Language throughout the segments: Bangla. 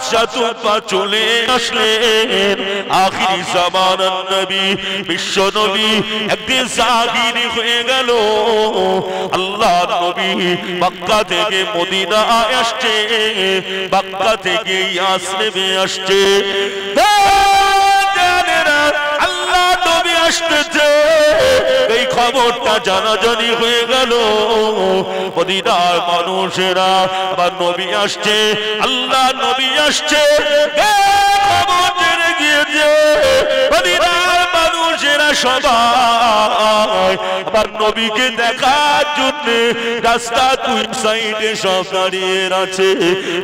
বাদশা তুপা চলে আসলেন আখিরি জামানার নবী বিশ্ব নবী একদিন জাহির হয়ে গেল আল্লাহ নবী মক্কা থেকে মদিনা আসছে মক্কা থেকে ইয়াসরিবে আসছে আল্লাহ নবী আসছে এই খবরটা জানাজানি হয়ে গেল মদিনার মানুষেরা আবার নবী আসছে আল্লাহ নবী আসছে খবর জেনে গিয়েছে মদিনার মানুষেরা সবাই আবার নবীকে দেখার জন্য রাস্তা দুই সাইডে সব দাঁড়িয়ে আছে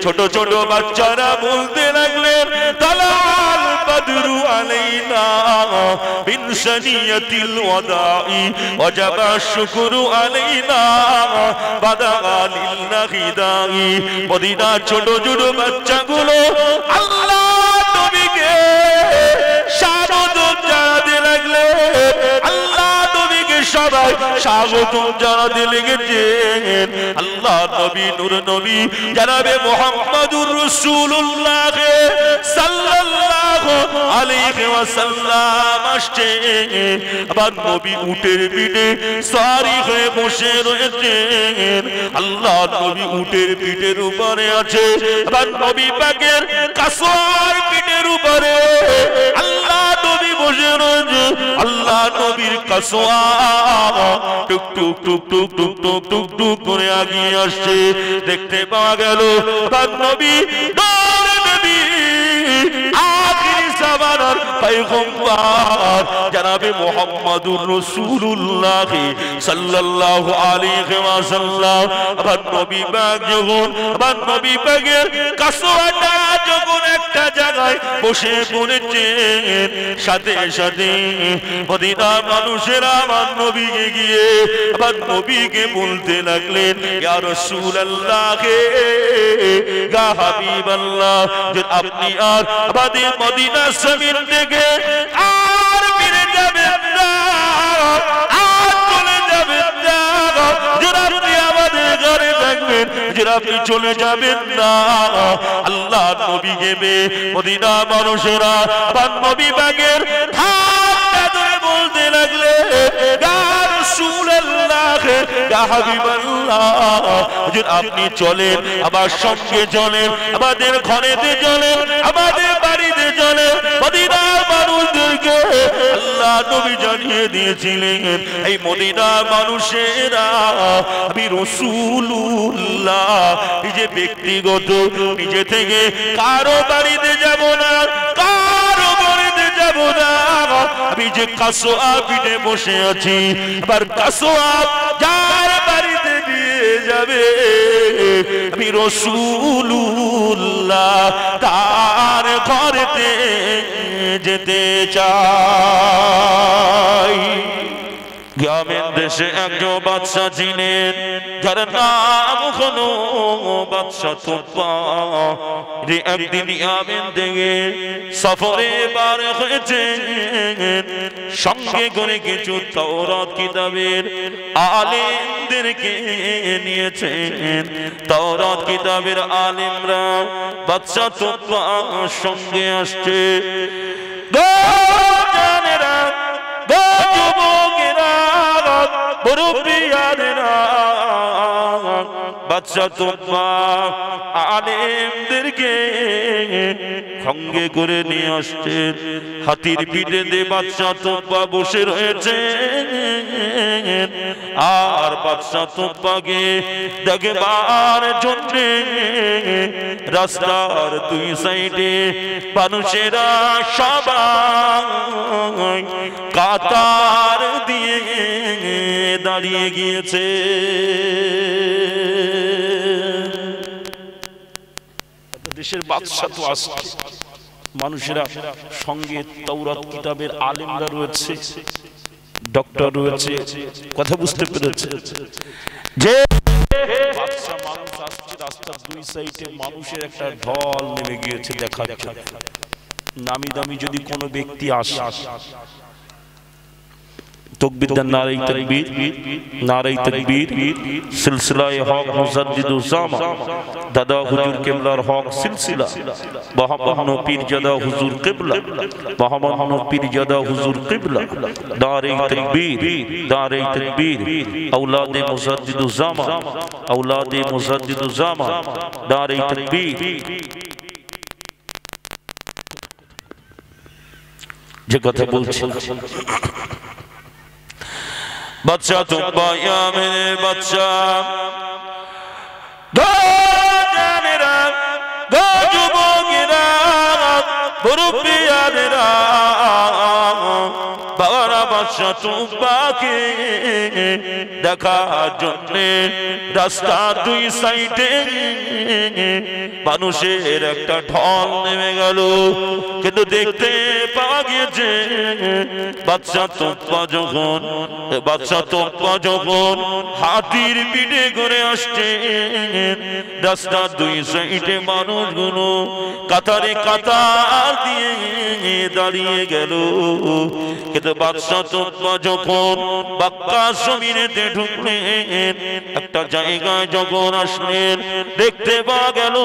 ছোট ছোট বাচ্চারা বলতে লাগলেন তালাল বদরু আলাইনা বিন সানিয়াতিল ওয়াদাই ওয়াজাবা শুকরু আলাইনা বাদা লিল্লাহি দাই মদিনা ছোট ছোট বাচ্চাগুলো আল্লাহ নবীকে স্বাগতম জানাতে লাগলে আল্লাহ নবীকে সবাই স্বাগতম জানাতে লেগেছেন আল্লাহ নবী নূর নবী জনাবে মুহাম্মদুর রাসূলুল্লাহ সাল্লাল্লাহু আলাইহি ওয়াসাল্লাম আসছেন আবার নবী উটের পিঠে সওয়ারি হয়ে বসে রয়েছেন আল্লাহ নবী উটের পিঠের উপরে আছে আবার নবী পাকের কাসওয়ার পিঠের উপরে আল্লাহ নবী বসে রয়েছে আল্লাহ নবীর কাসওয়া টুক টুক টুক টুক টুক টুক টুক টুক করে আগিয়ে আসছে দেখতে পাওয়া গেল তার নবী নবী আখিরি জামানার পয়গম্বর জনাবে মুহাম্মদুর রাসূলুল্লাহ সাল্লাল্লাহু আলাইহি ওয়াসাল্লাম আবার নবী পাক যখন আবার নবী পাকের কাসওয়াটা যখন একটা জায়গায় বসে পড়েছেন সাথে সাথে মদিনার মানুষেরা আমার নবীকে গিয়ে আবার নবীকে বলতে লাগলেন ইয়া রাসূলুল্লাহ ইয়া হাবিবাল্লাহ যে আপনি আর আমাদের মদিনা জমিন থেকে আর ফিরে যাবেন না আর চলে যাবেন না যারা আপনি আমাদের ঘরে থাকবেন যারা আপনি চলে যাবেন না আল্লাহ নবী গেবে মদিনা মানুষেরা আবার নবী বাগের হাতটা ধরে বলতে লাগলে ইয়া রাসূলুল্লাহ ইয়া হাবিবাল্লাহ হুজুর আপনি চলেন আমার সঙ্গে চলেন আমাদের ঘরেতে চলেন আমাদের বাড়িতে চলেন মদিনার মানুষদেরকে আল্লাহ নবী জানিয়ে দিয়েছিলেন এই মদিনার মানুষেরা আমি রাসূলুল্লাহ নিজে ব্যক্তিগত নিজে থেকে কারো বাড়িতে যাব না কারো বাড়িতে যাব না আমি যে কাসওয়া পিঠে বসে আছি আবার কাসওয়া যার বাড়িতে নিয়ে যাবে আমি রাসূলুল্লাহ তার ঘরেতে যেতে চাই গ্রামের দেশে একজন বাদশা ছিলেন যার নাম হলো বাদশা তুপা একদিন ইয়ামেন থেকে সফরে বার হয়েছেন সঙ্গে করে কিছু তাওরাত কিতাবের আলেমদেরকে নিয়েছেন তাওরাত কিতাবের আলেমরা বাদশা তুপার সঙ্গে আসছে বাদশা তুপা আলেমদেরকে সঙ্গে করে নিয়ে আসছেন হাতির পিঠে দিয়ে বাদশা তুপা বসে রয়েছে আর বাদশা তুপাকে দেখবার জন্য রাস্তার দুই সাইডে মানুষেরা সবাই কাতার দিয়ে দাঁড়িয়ে গিয়েছে দেশের বাদশা তো আসছে মানুষেরা সঙ্গে তাওরাত কিতাবের আলেমরা রয়েছে ডক্টর রয়েছে কথা বুঝতে পেরেছে যে বাদশা মানুষ আসছে রাস্তার দুই সাইডে মানুষের একটা ঢল নেমে গিয়েছে দেখা যাচ্ছে নামি দামি যদি কোনো ব্যক্তি আসে तकबीर नारे तकबीर नारे तकबीर सिलसिलाए हक मुजद्दिद उज़ामा दादा हुजूर किबलार हक सिलसिला बहामनो पीर जादा हुजूर किबला बहामनो पीर जादा हुजूर किबला नारे तकबीर औलाद मुजद्दिद उज़ामा औलाद मुजद्दिद उज़ामा नारे तकबीर যে কথা বলছি बच्चा तुम बाया मेरे बच्चा दो जानेरा दो जुबोगेरा बुरुपियानेरा बावरा बच्चा तुम बाके देखा जन्ने रास्ता दुई साइडे মানুষের একটা ঢল নেমে গেল কিন্তু দেখতে পাওয়া গিয়েছে বাচ্চা তোপা যখন হাতির পিঠে করে আসছে রাস্তার দুই সাইডে মানুষগুলো কাতারে কাতার দিয়ে দাঁড়িয়ে গেল কিন্তু বাচ্চা তোপা যখন বাক্কা জমিনেতে ঢুকলেন একটা জায়গায় যখন আসলেন দেখতে পাওয়া গেল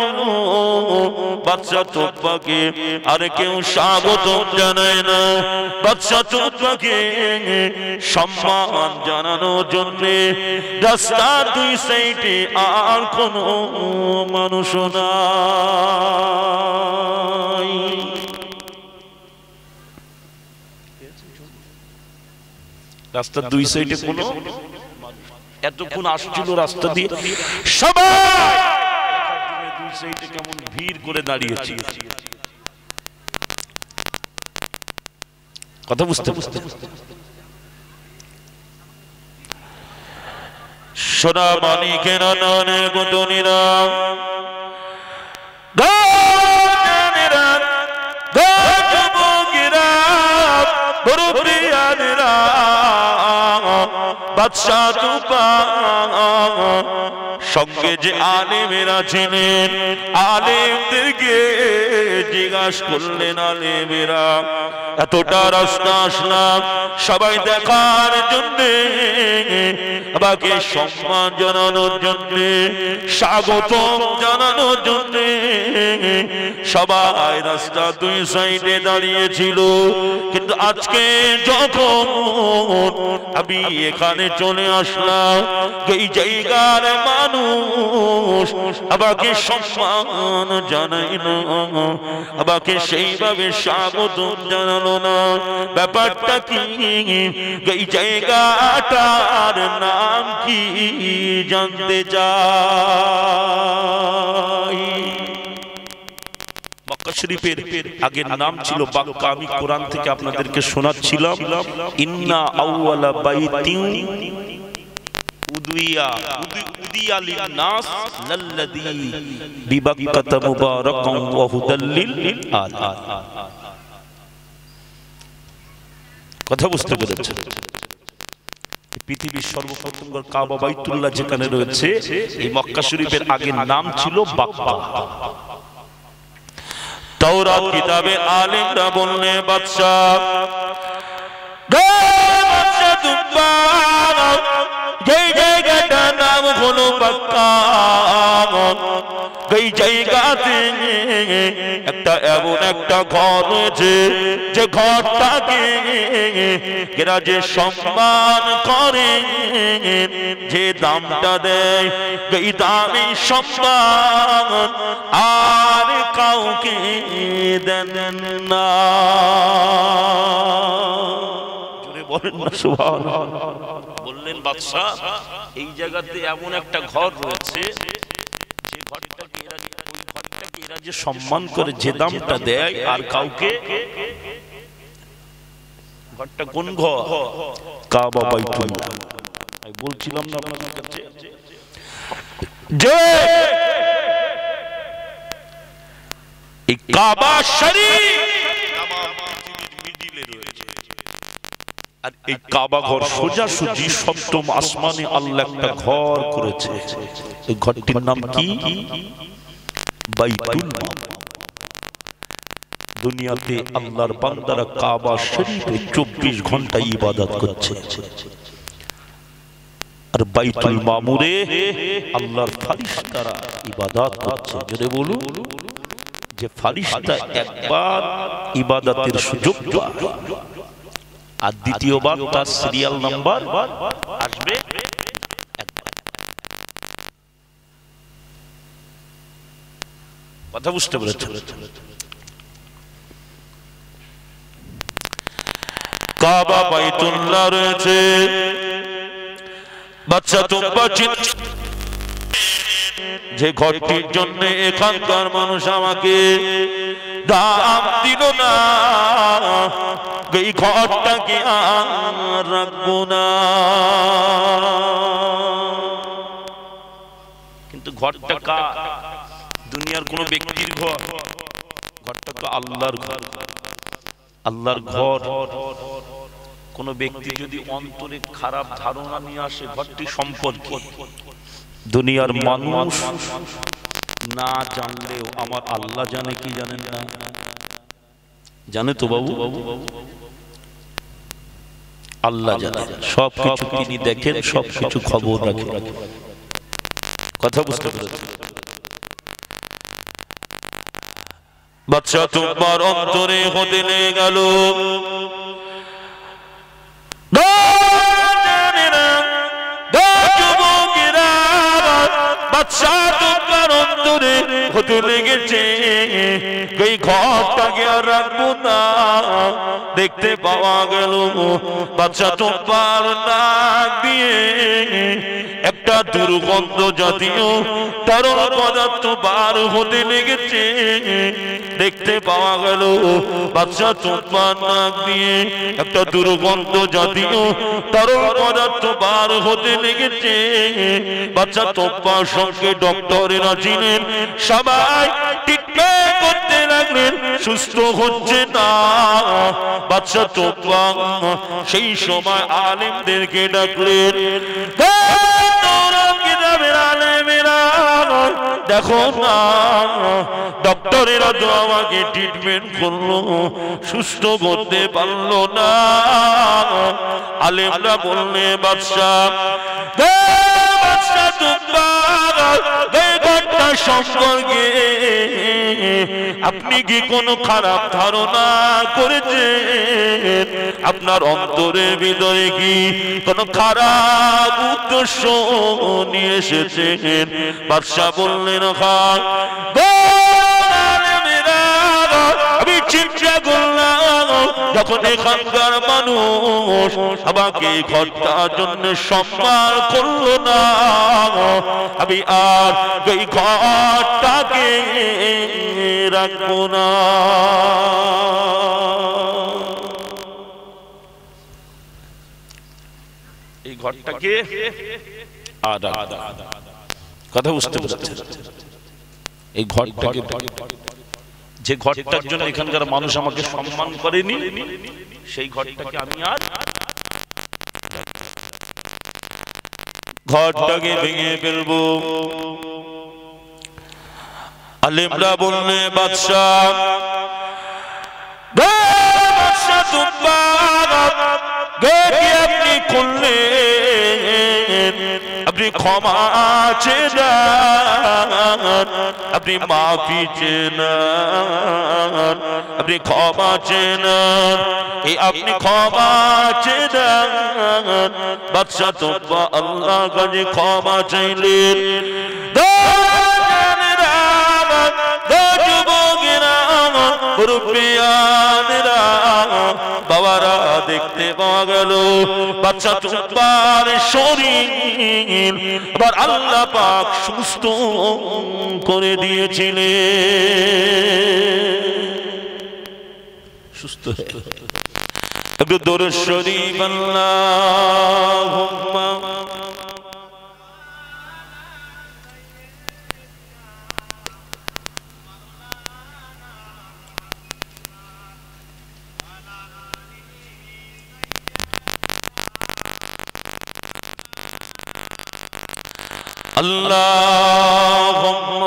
বাচ্চা তোপাকে আর কেউ স্বাগত জানায় না বাচ্চা তোপাকে সম্মান জানানোর জন্য রাস্তার দুই সাইডে আর কোনো মানুষ নাই রাস্তার দুই সাইডে কোনো এতক্ষণ আসছিল রাস্তা দিয়ে সবাই কেমন ভিড় করে দাঁড়িয়েছি কথা বুঝতে সোনা মানিকের নানে গুদনিরা গানেরা গাজবগিরা বরুপিয়ানেরা বাদশা তুপা সঙ্গে যে আলেমেরা ছিলেন আলেমদেরকে জিজ্ঞাসা করলেন আলেমেরা এতটা রাস্তা আসলাম সবাই দেখার জন্য আমাকে সম্মান জানানোর জন্য স্বাগত জানানোর জন্য সবাই রাস্তা দুই সাইডে দাঁড়িয়েছিল কিন্তু আজকে যখন আমি এখানে চলে আসলাম এই জায়গার মানুষ আমাকে সম্মান জানাই না আমাকে সেইভাবে স্বাগত জানালো না ব্যাপারটা কি এই জায়গাটার নাম কি জানতে চাই মক্কা শরীফের আগের নাম ছিল বাক্কা আমি কোরআন থেকে আপনাদেরকে শোনাচ্ছিলাম ইন্না আউওয়ালা বাইতিন উদিয়া লিন্নাস লাল্লাযী বিবাক্কাতা মুবারাকান ওয়া হুদাল লিল আলামিন কথা বুঝতে পেরেছেন পৃথিবীর সর্বপ্রথম কাবা বাইতুল্লাহ যেখানে রয়েছে এই মক্কা শরীফের আগের নাম ছিল বাক্কা তাওরাত কিতাবে আলেমরা বললে বাদশা তুবা যেই জায়গাটার নাম হলো বাক্কা এই জায়গাতে একটা এমন একটা ঘর রয়েছে যে ঘরটাকে এরা যে সম্মান করে যে দামটা দেয় এই দামি সম্মান আর কাউকে দেন না বললেন বাদশা এই জায়গাতে এমন একটা ঘর রয়েছে যে ঘরটাকে এরা যে সম্মান করে যে দামটা দেয় আর কাউকে ঘরটা কোন ঘর কাবা বাইতুল্লাহ আমি বলছিলাম না আপনাদের কাছে যে এই কাবা শরীফ আর এই কাবা ঘর সোজাসুজি সপ্তম আসমানে আল্লাহ একটা ঘর করেছে এই ঘরটির নাম কি বাইতুল দুনিয়াতে আল্লাহর বান্দারা কাবা শরীফে 24 ঘন্টা ইবাদত করছে, আর বাইতুল মামুরে আল্লাহর ফেরেশতারা ইবাদত করছে। যদি বলুন যে ফেরেশতা একবার ইবাদতের সুযোগ পায় আর দ্বিতীয়বার তার সিরিয়াল নাম্বার আসবে একবার। কথা বুঝতে পেরেছেন? কাবা বাইতুল্লাহ রয়েছে, বাচ্চা তোমরা যে ঘরটির জন্য এখানকার মানুষ আমাকে দাম দিল না, এই ঘরটাকে আর রাখবো না। কিন্তু ঘরটা কার? দুনিয়ার কোন ব্যক্তির ঘর? ঘরটা তো আল্লাহর ঘর। আল্লাহর ঘর কোন ব্যক্তি যদি অন্তরে খারাপ ধারণা নিয়ে আসে ঘরটি সম্পর্কে, দুনিয়ার মানুষ না জানলেও আমার আল্লাহ জানে। কি জানেন না? জানে তো বাবু, আল্লাহ জানে সবকিছু, তিনি দেখেন, সবকিছু খবর রাখেন। কথা বুঝতে পেরেছেন? বাচ্চা তোমার অন্তরে হতে লেগে গেল, বাচ্চা তোমার অন্তরে হতে লেগেছে এই ঘরটাকে আর রাখবো না। দেখতে পাওয়া গেল বাচ্চা তোমার নাক দিয়ে একটা দুর্গন্ধ জাতীয় তরল পদার্থ বার হতে লেগেছে। দেখতে পাওয়া গেল বাচ্চা তোমার নাক দিয়ে একটা দুর্গন্ধ জাতীয় তরল পদার্থ বার হতে লেগেছে। বাচ্চা তোমার সঙ্গে ডক্টরেরা ছিলেন, সবাই ট্রিটমেন্ট করতে লাগলেন, সুস্থ হচ্ছে না। বাচ্চা তোমার সেই সময় আলেমদেরকে ডাকলেন, দেখো না ডক্টরেরা তো আমাকে ট্রিটমেন্ট করলো, সুস্থ করতে পারলো না। আলেমরা বললে বাদশাহ সম্পর্কে আপনি কি কোনো খারাপ ধারণা করেছেন? আপনার অন্তরের ভিতরে কি কোনো খারাপ উদ্দেশ্য নিয়ে এসেছেন? বাদশাহ বললেন, খান আমি চিন্তা করলাম যখন এখানকার মানুষ আমাকে ঘরটার জন্য সম্মান করলো না, আমি আর এই ঘরটাকে রাখবো না। এই ঘরটাকে কথা বুঝতে পারছেন? এই ঘরটাকে, যে ঘরটার জন্য এখানকার মানুষ আমাকে সম্মান করেনি, সেই ঘরটাকে আমি আর ঘরটাকে ভেঙে ফেলবো। আলেমরা বললে বাদশাহ আপনি করলেন, আপনি ক্ষমা চেন, আপনি মাফি চেন, আপনি ক্ষমা চেন, আপনি ক্ষমা চেন। বাদশাহ তোমরা আল্লাহ কাছে ক্ষমা চাইলেন। বাবারা দেখতে পাওয়া গেল বাচ্চা তোমার শরীর আবার আল্লাহ পাক সুস্থ করে দিয়েছিলেন, সুস্থ। একটু দরুদ শরীফ আল্লাহুম্মা اللهم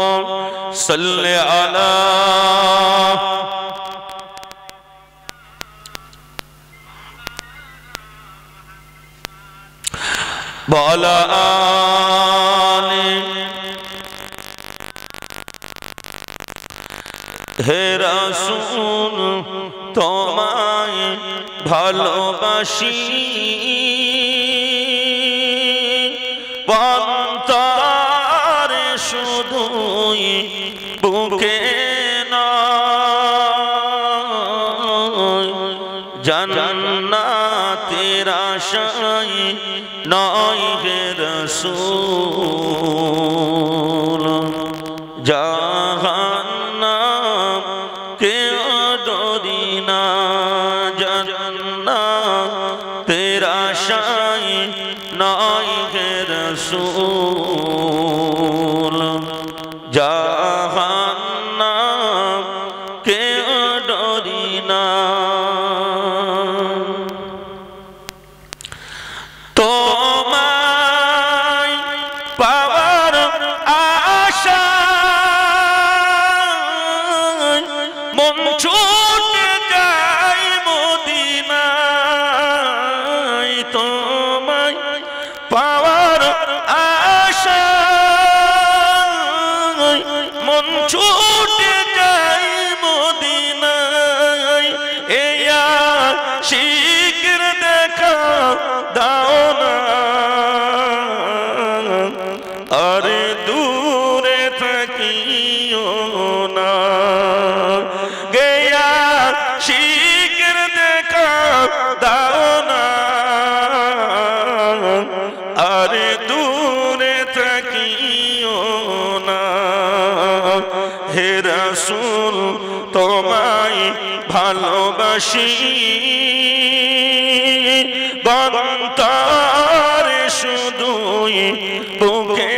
صل على वाला आले हे रसूल তোমায় ভালোবাসি অন্তরে শুধুই বুকে নয় জান্নাতের আশায় নয় হে রাসূল জাহান্নাম কেউ ডরি না জান্নাতের আশায় নয় হে রাসূল জাহান্নাম কেউ ডরি না তোমায় পাওয়ার আশায় মন ছুটে যায় মদিনায় তোমায় পাওয়ার আশায় মন ছুটে যায় মদিনায় এই আশিকের দেখা দাও না আরে দূরে থাকিও না গেয়া শিকের দেখা দাও না আরে দূরে থাকিও না হে রাসূল তোমায় ভালোবাসি অন্তরে শুধুই বুকে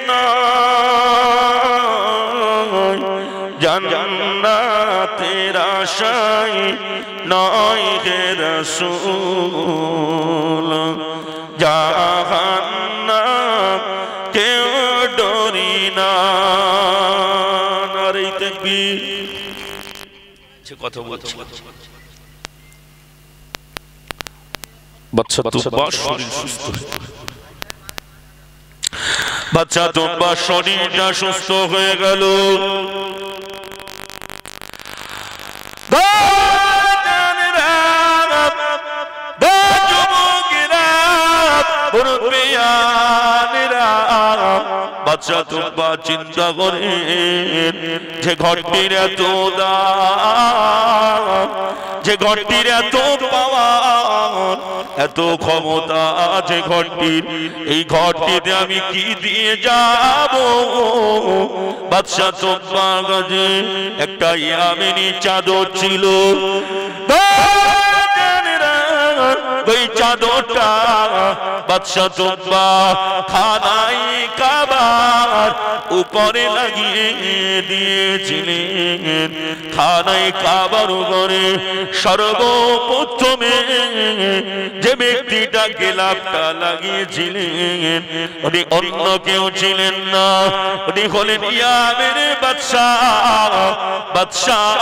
নয় জান্নাতের আশায় নয় হে রাসূল জাহান্নাম কেউ ডরি না নারে তাকবীর সে কথা বলছে বাচ্চা তুব্বা শরীর সুস্থ বাচ্চা তুব্বা শরীরটা সুস্থ হয়ে গেল বাচ্চা তুব্বা চিন্তা করে যে ঘরটির এত দাম যে ঘরটির এত পাওয়ার এত ক্ষমতা যে ঘরটির এই ঘরটিতে আমি কি দিয়ে যাব বাদশা তুব্বা গাজে একটা ইয়ামেনি চাদর ছিল ওই চাদরটা বাদশা তুব্বা খানায় কাবার উপরে লাগিয়ে দিয়েছিলেন খানায় কাবার উপরে সর্বপ্রথমে যে ব্যক্তিটা গেলাপটা লাগিয়েছিলেন উনি অন্য কেউ ছিলেন না উনি হলেন ইয়ামের বাদশাহ বাদশাহ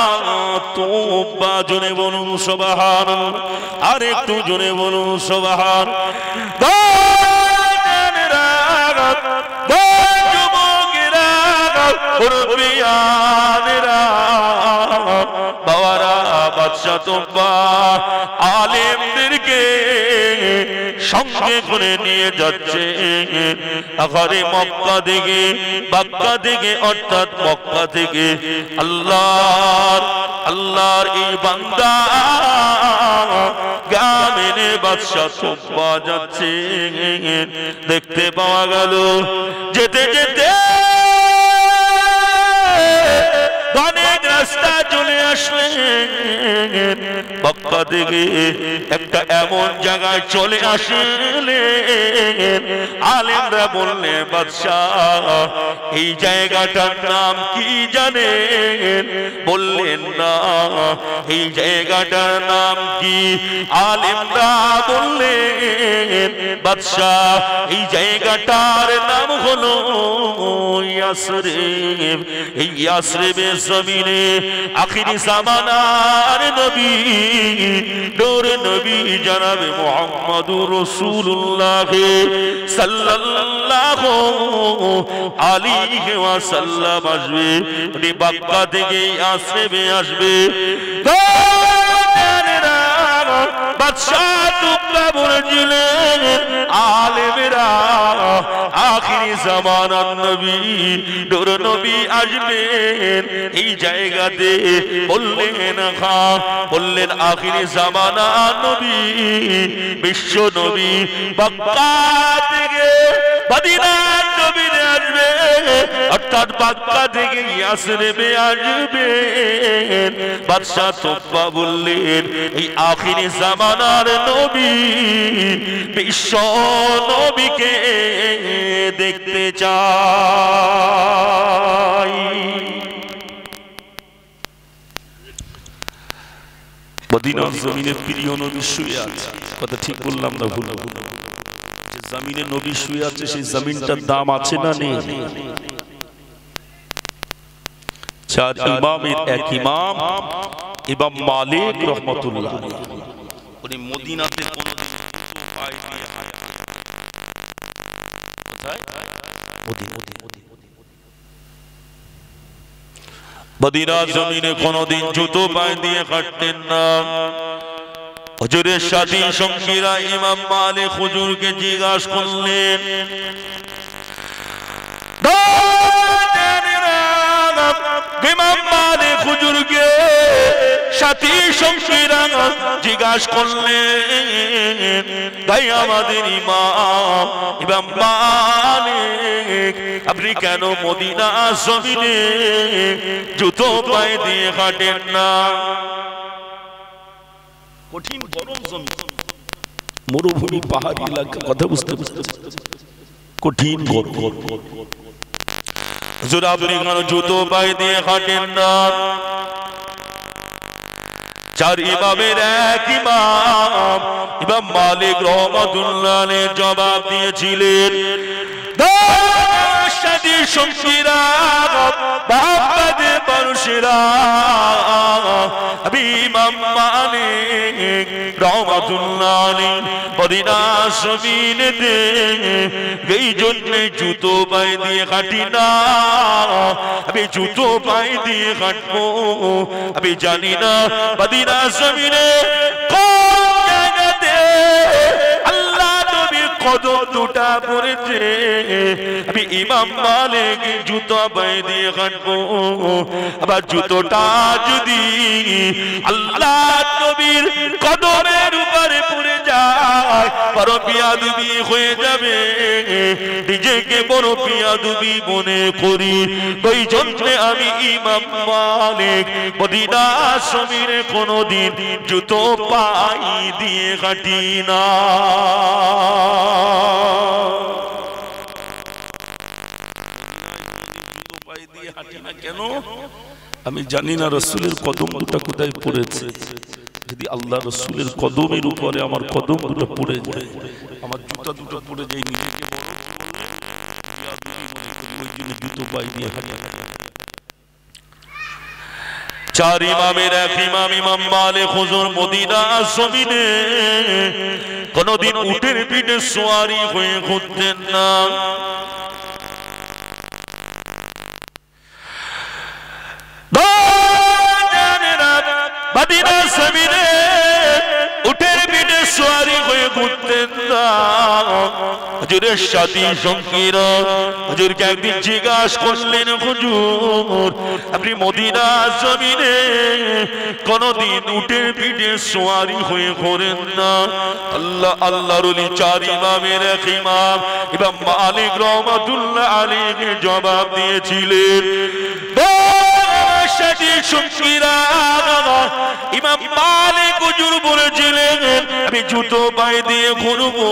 তুব্বা জোরে বলুন সুবহানাল্লাহ আর একটু জোরে বলুন সুবহানাল্লাহ বাবারা বাদশা তুব্বা আলেমদেরকে সঙ্গে করে নিয়ে যাচ্ছে আখারে মক্কা থেকে বাক্কা থেকে অর্থাৎ মক্কা থেকে আল্লাহর এই বান্দা গামেনে বাদশা তুব্বা যাচ্ছে দেখতে পাওয়া গেল যেতে যেতে অনেক রাস্তা চলে আসলেন মক্কা থেকে একটা এমন জায়গায় চলে আসলেন আলেমরা বললেন বাদশাহ এই জায়গাটার নাম কি জানেন বললেন না এই জায়গাটার নাম কি আলেমরা বললেন বাদশাহ এই জায়গাটার নাম হলো ইয়াসরিব এই ইয়াসরিবের জমিনে আখিরি জামানার নবী নূর নবী জনাবে মুহাম্মদুর রাসূলুল্লাহ সাল্লাল্লাহু আলাইহি ওয়াসাল্লাম আসবে। উনি মক্কা থেকে আসবে বাদশাহ তুকরা বলেছিলেন আলেমেরা আখিরি জামানার নবী নূর নবী আসবেন এই জায়গাতে। বললেন আখিরি জামানার নবী বিশ্ব নবী মক্কা থেকে মদিনার নবী আসবে, অর্থাৎ মক্কা থেকে ইয়াসরিবে আসবেন। বাদশাহ তুকরা বললেন এই আখিরি জামানার নবী বিশ্ব নবীকে দেখতে চাই। মদিনার জমিনে প্রিয় নবী শুয়ে আছে, কথা ঠিক বললাম না ভুল? যে জমিনে নবী শুয়ে আছে সেই জমিনটার দাম আছে না নেই? চার ইমামের এক ইমাম ইমাম মালিক রহমতুল্লাহ উনি মদিনাতে কোন পায় দিয়ে মদিনার জমিনে কোনদিন জুতো পায়ে দিয়ে হাঁটতেন না। হুজুরের সাথী সঙ্গীরা ইমাম মালিক হুজুরকে জিজ্ঞাসা করলেন, ইমাম মালিক হুজুরকে সাথী সঙ্গীরা জিজ্ঞাসা করলেন, ভাই আমাদের ইমাম মালিক আপনি কেন মদিনা জমিনে জুতো পায়ে দিয়ে হাঁটেন না? কঠিন গরম জমি, মরুভূমি পাহাড়ি এলাকা, কথা বুঝতে কঠিন গরম। হুজুর আপনি কেন জুতো পায়ে দিয়ে হাঁটেন না? চার ইমামের এক ইমাম ইমাম মালিক রহমাতুল্লাহ আলাইহি জবাব দিয়েছিলেন, সাথী সঙ্গীরা বাবাদের মানুষেরা ইমাম মালিক রহমাতুল্লাহ আলাইহি মদিনা জমিনেতে এই জন্য জুতো পায়ে দিয়ে হাঁটি না। আমি জুতো পায়ে দিয়ে হাঁটবো, আমি জানি না মদিনা জমিনে কোন জায়গাতে আল্লাহ নবীর কদম দুটা পড়েছে। আমি ইমাম মালিক জুতো পায়ে দিয়ে হাঁটবো, আবার জুতোটা যদি আল্লাহ নবীর কদমের উপরে পড়ে যায় বড় বিয়াদবি হয়ে যাবে। নিজেকে বড় বিয়াদবি মনে করি, ওই জন্য আমি ইমাম মালিক মদিনা জমিনে কোনদিন জুতো পায়ে দিয়ে হাঁটি না। কেন? আমি জানি না রসুলের কদম দুটা কোথায় পড়েছে। যদি আল্লাহ রসুলের কদমের উপরে আমার কদম দুটো পড়ে যায়, আমার জুতা দুটো পড়ে যায়, নিজেকে ওই জন্য জুতো পায়ে দিয়ে হাঁটি। চার ইমামের এক ইমাম ইমাম মালিক হুজুর মদিনা জমিনে কোনদিন উটের পিঠে সওয়ারি হয়ে ঘুরতেন না। মদিনা জমিনে উটের পিঠে সওয়ারি হয়ে ঘুরতেন না। হুজুরের সাথী সঙ্গীরা হুজুরকে একদিন জিজ্ঞাসা করলেন, হুজুর আপনি মদিনা জমিনে কোনদিন উটের পিঠে সওয়ারি হয়ে ঘোরেন না? আল্লাহর ওলি চার ইমামের এক ইমাম ইমাম মালিক রহমাতুল্লাহ আলাইহি জবাব দিয়েছিলেন, ইমাম মালিক হুজুর বলেছিলেন আমি জুতো পায়ে দিয়ে ঘুরবো,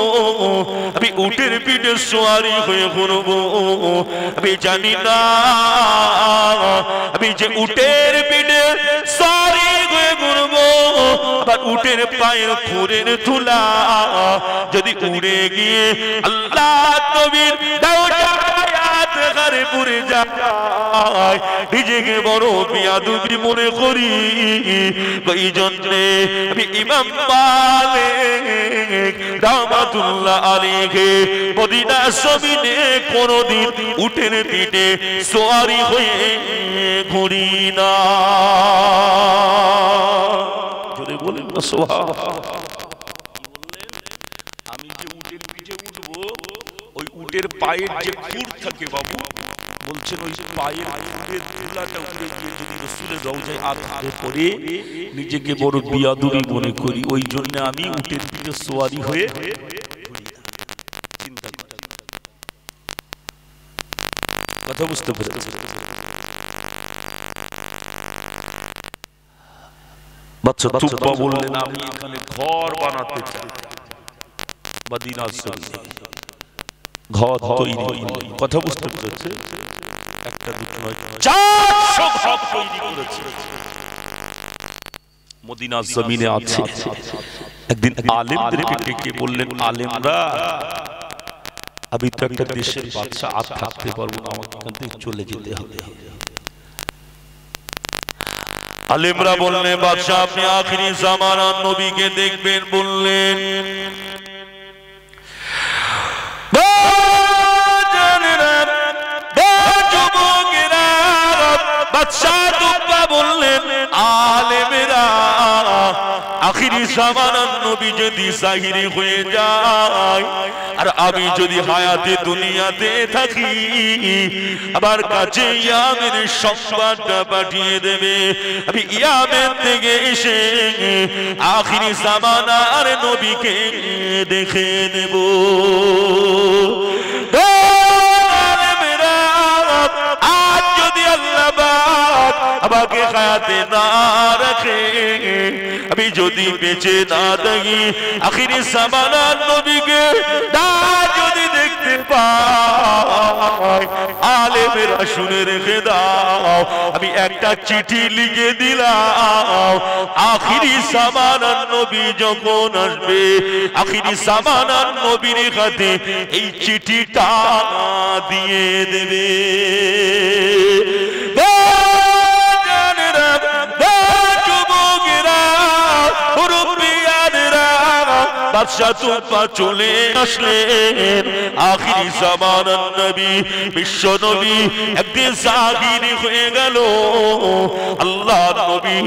আমি উটের পিঠে সওয়ারি হয়ে ঘুরবো। আমি জানি না আমি যে উটের পিঠে সওয়ারি হয়ে ঘুরবো, আবার উটের পায়ের খুরের ধুলা যদি উড়ে গিয়ে আল্লাহ নবীর গুনাহগারে পড়ে যায়, নিজেকে বড় বেয়াদবি মনে করি। এই জন্যে আমি ইমাম মালিক রাহমাতুল্লাহ আলাইহি মদিনা জমিনে কোনদিন উটের পিঠে সওয়ারি হয়ে ঘুরি না। জোরে বলেন না সুবহানাল্লাহ। আমি যে উটের পিঠে উঠবো, ওই উটের পায়ের যে খুর থাকে বাবু, বলছেন ওই পায়ের খুরের তুলাটা উঠে গিয়ে যদি রাসূলের রওজায় আঘাত করে নিজেকে বড় বিয়াদবি মনে করি, ওই জন্য আমি উটের পিঠে সওয়ারি হয়ে চিন্তা করি। কথা বুঝতে পেরেছেন? বাচ্চা তুব্বা বললেন আমি এখানে ঘর বানাতে চাই মদিনা শরীফে, ঘর তৈরি। কথা বুঝতে পেরেছে? একটা দুটো নয়, 400 ঘর তৈরি করেছে মদিনা জমিনে আছে। একদিন আলেমদেরকে ডেকে বললেন, আলেমরা আমি তো একটা দেশের বাদশা, আর থাকতে পারবো না, আমাকে এখান থেকে চলে যেতে হবে। আলেমরা বললেন, বাদশা আপনি আখিরি জামানার নবীকে দেখবেন। বললেন আলেমেরা আখিরি জামানার নবী যদি জাহিরি হয়ে যায়, আর আমি যদি হায়াতে দুনিয়াতে থাকি, আমার কাছে ইয়ামের সংবাদটা পাঠিয়ে দেবে। আমি ইয়ামের থেকে এসে আখিরি জামানার নবীকে দেখে নেব। আজ যদি আল্লাহ আমাকে হায়াতে না রাখে, আমি যদি বেঁচে না থাকি, আখিরি জামানার নবীকে না যদি দেখতে পাই, আলেমেরা শুনে রেখে দাও, আমি একটা চিঠি লিখে দিলাম। আখিরি জামানার নবী যখন আসবে, আখিরি জামানার নবীর হাতে এই চিঠিটা দিয়ে দেবে। বাদশা তুব্বা চলে আসলেন। আখিরি জামানার নবী, বিশ্ব নবী একদিন জাহির হয়ে গেল। আল্লাহ নবী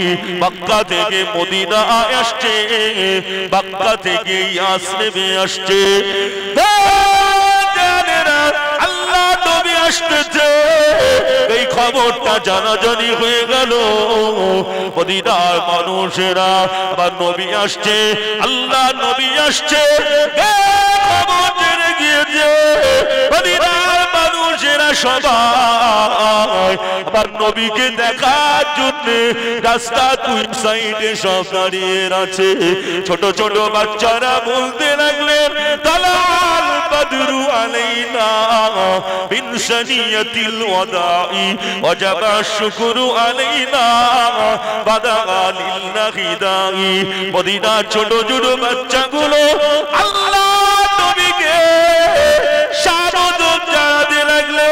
মক্কা থেকে মদিনা আসছে, মক্কা থেকে ইয়াসরিবে আসছে। আল্লাহ নবী আসছে, এই খবরটা জানাজানি হয়ে গেল। মদিনার মানুষেরা আবার নবী আসছে, আল্লাহ নবী আসছে, খবর জেনে গিয়েছে। মদিনার মানুষেরা সবাই আবার নবীকে দেখার জন্য রাস্তা দুই সাইডে সব দাঁড়িয়ে আছে। ছোট ছোট বাচ্চারা বলতে লাগলেন, তালাল বদরু আলাইনা মিন সানিয়াতিল ওয়াদাই ওয়াজাবা শুকরু আলাইনা বাদা লিল্লাহি দাই। মদিনার ছোট ছোট বাচ্চাগুলো আল্লাহ নবীকে স্বাগতম জানাতে লাগলে।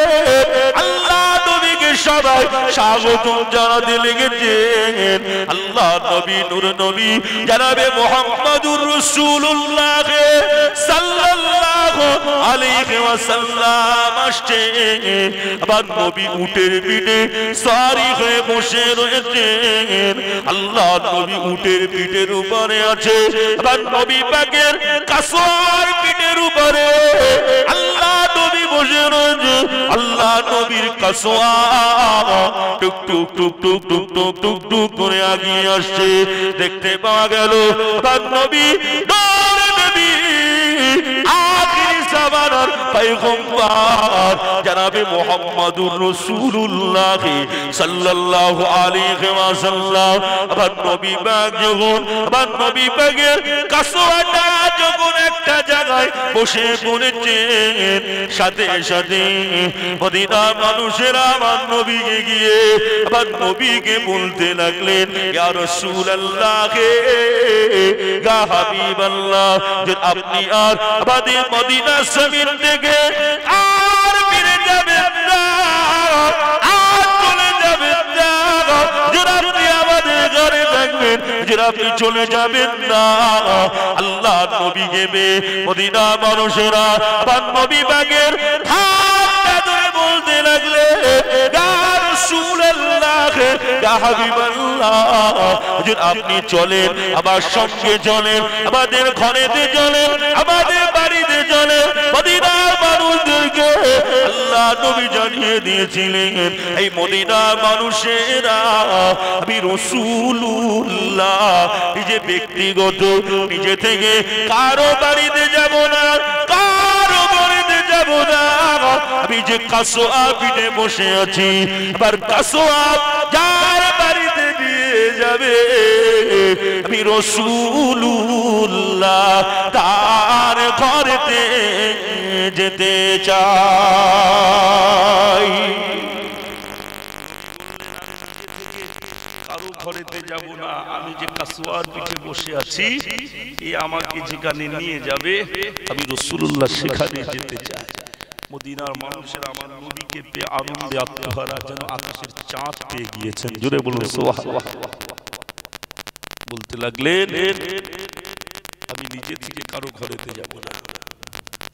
আল্লাহ নবীকে সবাই স্বাগতম জানাতে লেগেছেন। আল্লাহ নবী নূর নবী জনাবে মুহাম্মদুর রাসূলুল্লাহ সাল্লাল্লাহু আলাইহি ওয়াসাল্লাম আসছে। আবার নবী উটের পিঠে সওয়ারি হয়ে বসে রয়েছেন। আল্লাহ নবী উটের পিঠের উপরে আছে, আবার নবী পাকের কাসওয়ার পিঠের উপরে আল্লাহ নবী বসে রয়েছে। আল্লাহ নবীর কাসওয়া টুক টুক টুক টুক টুক টুক টুক টুক করে আগিয়ে আসছে। দেখতে পাওয়া গেল তার নবী আখিরি জামানার পয়গম্বর জনাবে মুহাম্মদুর রাসূলুল্লাহ সাল্লাল্লাহু আলাইহি ওয়াসাল্লাম। আবার নবী পাক যখন, আবার নবী পাকের কাসওয়াটা যখন একটা জায়গায় বসে পড়েছেন, সাথে সাথে মদিনার মানুষেরা আমার নবীকে গিয়ে আবার নবীকে বলতে লাগলেন, ইয়া রাসূলুল্লাহ, ইয়া হাবিবাল্লাহ, যে আপনি আর আমাদের মদিনা জমিন থেকে আর ফিরে যাবেন না। যে আপনি চলে যাবেন না। আল্লাহ নবী গেবে মদিনা মানুষেরা আবার নবী বাগের হাতটা ধরে বলতে লাগলে ইয়া রাসূলুল্লাহ ইয়া হাবিবাল্লাহ, হুজুর আপনি চলেন, আমার সঙ্গে চলেন, আমাদের ঘরেতে চলেন, আমাদের বাড়িতে চলেন। মদিনার মানুষদেরকে আল্লাহ নবী জানিয়ে দিয়েছিলেন এই মদিনার মানুষেরা আমি রাসূলুল্লাহ নিজে ব্যক্তিগত নিজে থেকে কারো বাড়িতে যাব না, কারো বাড়িতে যাব না। আমি যে কাসোয়া পিঠে বসে আছি, আবার কাসোয়া যার বাড়িতে নিয়ে যাবে আমি রাসূলুল্লাহ তার ঘরেতে যেতে চাই। কারো ঘরেতে যাব না, আমি যে কাসোয়ার পিঠে বসে আছি এ আমাকে যেখানে নিয়ে যাবে আমি রাসূলুল্লাহ সেখানে যেতে চাই। মদিনার মানুষেরা আমার নবীকে পেয়ে আনন্দে আত্মহারা, যেন আকাশের চাঁদ পেয়ে গিয়েছেন। জোরে বলুন সুবহানাল্লাহ। বলতে লাগলেন আমি নিজে থেকে কারো ঘরেতে যাব না,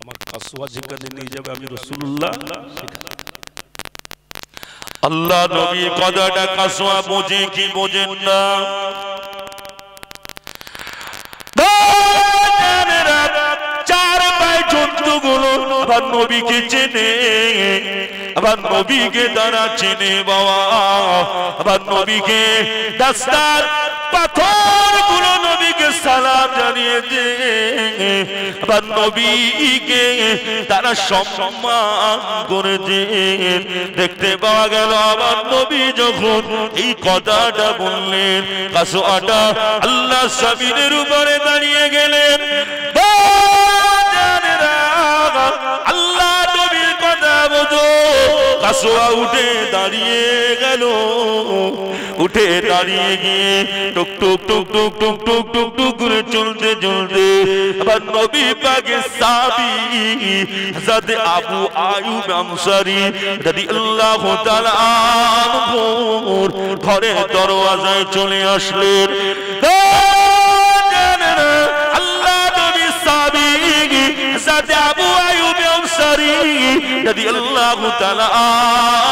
আমার কাসোয়া যেখানে নিয়ে যাবে আমি রাসূলুল্লাহ সেখানে। আল্লাহ নবী কথাটা কাসোয়া বোঝে কি বোঝেন না? চার পায়ে জন্তুগুলো আবার নবীকে চেনে, আবার নবীকে দ্বারা চেনে বাবা, আবার নবীকে দাস্তার পাথর গুলো নবীকে সালাম জানিয়ে দে, আবার নবীকে তারা সম্মান করে দে। দেখতে পাওয়া গেল আবার নবী যখন এই কথাটা বললেন, কাসোয়াটা আল্লাহ জমিনের উপরে দাঁড়িয়ে গেলেন। আল্লাহ নবীর কথা বোঝো, কাসোয়া উঠে দাঁড়িয়ে গেল, উঠে দাঁড়িয়ে গিয়ে টুক টুক টুক টুক টুক টুক টুক টুক করে চলতে চলতে আবার নবী পাকের সাহাবী হযরত আবু আইয়ুব আনসারী রাদিয়াল্লাহু তাআলা আনহুর ঘরের দরওয়াজায় চলে আসলেন। আল্লাহ নবীর সাহাবী হযরত আবু আইয়ুব আনসারী রাদিয়াল্লাহু তাআলা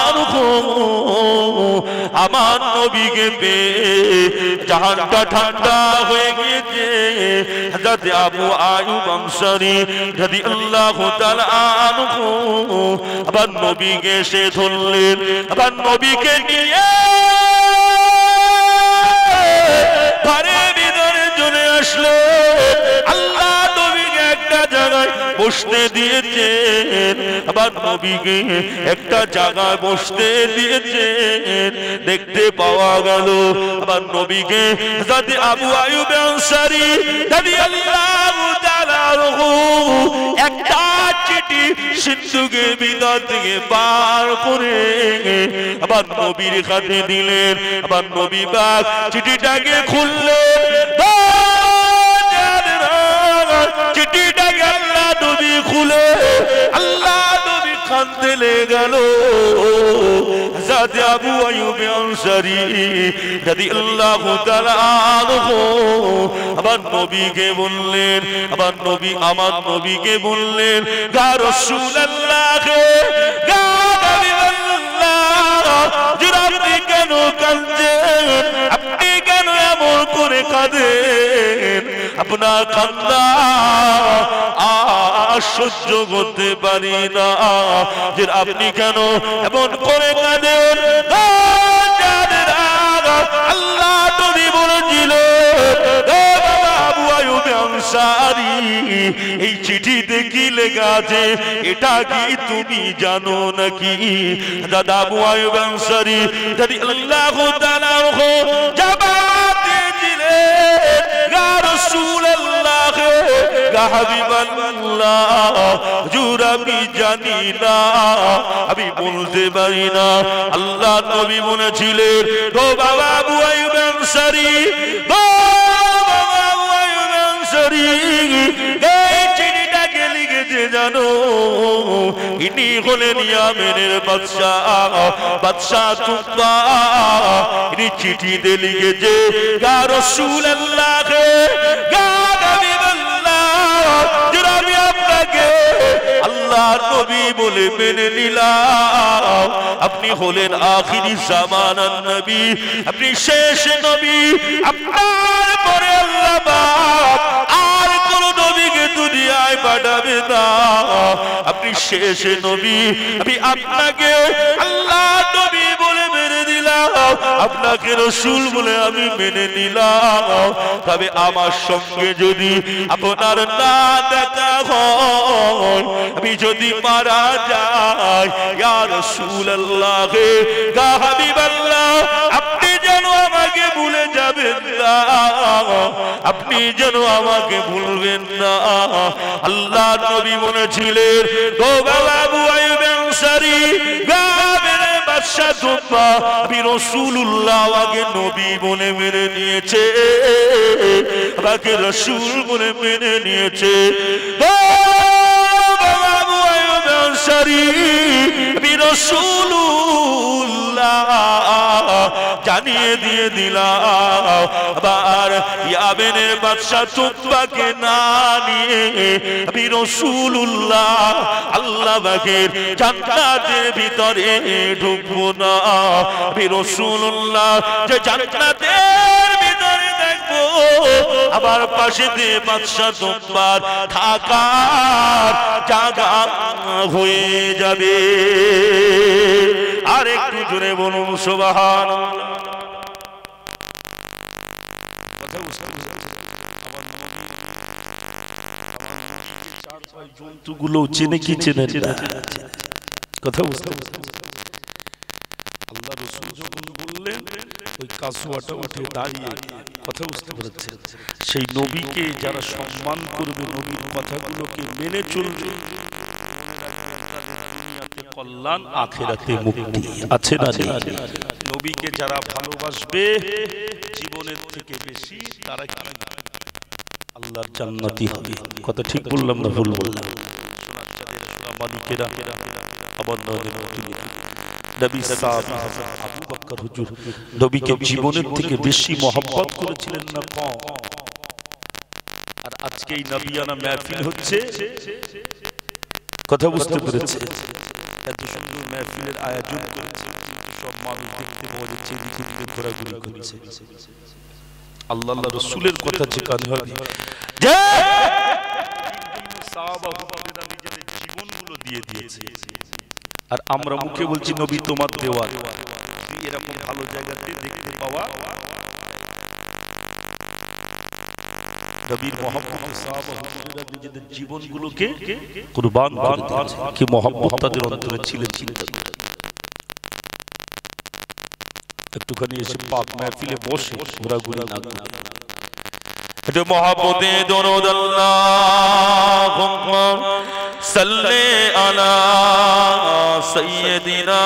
আনহু আমার নবীকে পেয়ে জাহানটা ঠান্ডা হয়ে গিয়েছে। হযরত আবু আইয়ুব আনসারী রাদিয়াল্লাহু তাআলা আনহু আবার নবীকে এসে ধরলেন, আবার নবীকে নিয়ে ঘরের ভিতরে চলে আসলো। আল্লাহ নবীকে একটা জায়গায় বসতে দিয়েছেন, আবার নবীকে একটা জায়গায় বসতে দিয়েছেন। দেখতে পাওয়া গেল আবার নবীকে হযরত আবু আইয়ুব আনসারী রাদিয়াল্লাহু তাআলা আনহু একটা চিঠি সিন্ধুকের ভিতর থেকে বার করে আবার নবীর হাতে দিলেন। আবার নবী পাক চিঠিটাকে খুললেন, চিঠিটাকে আল্লাহ নবী খুলে আল্লাহ নবী কাঁদতে লেগে গেল। হযরত আবু আইয়ুব আনসারী রাদিয়াল্লাহু তাআলা আনহু আবার নবীকে বললেন, আবার নবী আমার নবীকে বললেন, ইয়া রাসূলুল্লাহ ইয়া হাবিবাল্লাহ, আপনি কেন কাঁদছেন? আপনি কেন এমন করে কাঁদেন? আপনার কান্না আর সহ্য করতে পারি না, যে আপনি কেন এমন করে কাঁদেন? আল্লাহ নবী বলেছিল, আবু আইয়ুব আনসারী এই চিঠিতে কি লেখা আছে এটা কি তুমি জানো নাকি? দাদা আবু আইয়ুব আনসারী রাদিয়াল্লাহু তাআলা আনহু জবাব দিয়েছিলেন, ইয়া রাসূলুল্লাহ ইয়া হাবিবাল্লাহ, হুজুর আমি জানি না, আমি বলতে পারি না। আল্লাহ নবী বলেছিলেন, গো বাবা আবু আইয়ুব আনসারী, গো বাবা আবু আইয়ুব আনসারী, এই চিঠিটাকে লিখেছে জানো ইনি হলেন ইয়ামেনের বাদশাহ বাদশাহ তুবা ইনি চিঠিতে লিখেছে ইয়া রাসূলুল্লাহ ইয়া হাবিবাল্লাহ যারা আমি আপনাকে আল্লাহর নবী বলে মেনে নিলাম আপনি হলেন আখিরি জামানার নবী আপনি শেষ নবী আপনার পরে আল্লাহ পাক আর কোন নবীকে দুনিয়ায় পাঠাবে না আপনি শেষ নবী আমি আপনাকে আল্লাহ নবী বলে মেনে নিলাম আপনাকে রাসূল বলে আমি মেনে নিলাম তবে আমার সঙ্গে যদি আপনার না দেখা হয় আমি যদি মারা যাই ইয়া রাসূলুল্লাহ ইয়া হাবিবাল্লাহ আপনি যেন আমাকে ভুলে যাবেন না আপনি যেন আমাকে ভুলবেন না আল্লাহ নবী বলেছিলেন গো বাবা আবু আইয়ুব আনসারী গাবের বাদশা তুবা আমি রাসূলুল্লাহ আগে নবী বলে মেনে নিয়েছে আমাকে রাসূল বলে মেনে নিয়েছে জানিয়ে দিয়ে দিলাম আবার ইয়ামেনের বাদশা তুবাকে না নিয়ে আমি রাসূলুল্লাহ আল্লাহ পাকের জান্নাতের ভিতরে ঢুকবো না আমি রাসূলুল্লাহ যে জান্নাতের ভিতরে দেখবো আবার পাশে দিয়ে বাদশা তুবার থাকার জায়গা হয়ে যাবে আর একটু জোরে বলুন সুবহানাল্লাহ কথা বুঝতে জন্তুগুলো চেনে কি চেনে না কথা বুঝতে আল্লাহ রাসূল যখন বললেন ওই কাসওয়াটা উঠে দাঁড়িয়ে কথা বুঝতে পেরেছে সেই নবীকে যারা সম্মান করবে নবীর কথাগুলোকে মেনে চলবে কল্যাণ আখিরাতে মুক্তি আছে না নবীকে যারা ভালোবাসবে জীবনের থেকে বেশি তারা কি আল্লাহর জান্নাতি হবে কথা ঠিক বললাম না ভুল বললাম সোনা মালিকেরা আমার নবী সাহাবী আবু বকর হুজুর নবীকে জীবনের থেকে বেশি মহব্বত করেছিলেন না কম আর আজকে এই নবিয়ানা মাহফিল হচ্ছে কথা বুঝতে পেরেছে এত সুন্দর মাহফিলের আয়োজন করেছে সব মানুষ দেখতে পাওয়া যাচ্ছে এদিকে ঘোরাঘুরি করছে আল্লাহ রাসূলের কথা যেখানে হবে যে সাহাবা হুজুররা নিজেদের জীবনগুলো দিয়ে দিয়েছে আর আমরা মুখে বলছি নবী তোমার দেওয়া এরকম ভালো জায়গাতে দেখতে পাওয়া নবীর মহব্বত সাহাবা হুজুররা নিজেদের জীবনগুলোকে কুরবান করে দিয়েছে কি মহব্বত তাদের অন্তরে ছিল একটুখানি এসে পাক মাহফিলে বসে ঘোরাঘুরি না করে এটা মহব্বতে দরুদ আল্লাহুম্মা সাল্লি আলা সাইয়্যিদিনা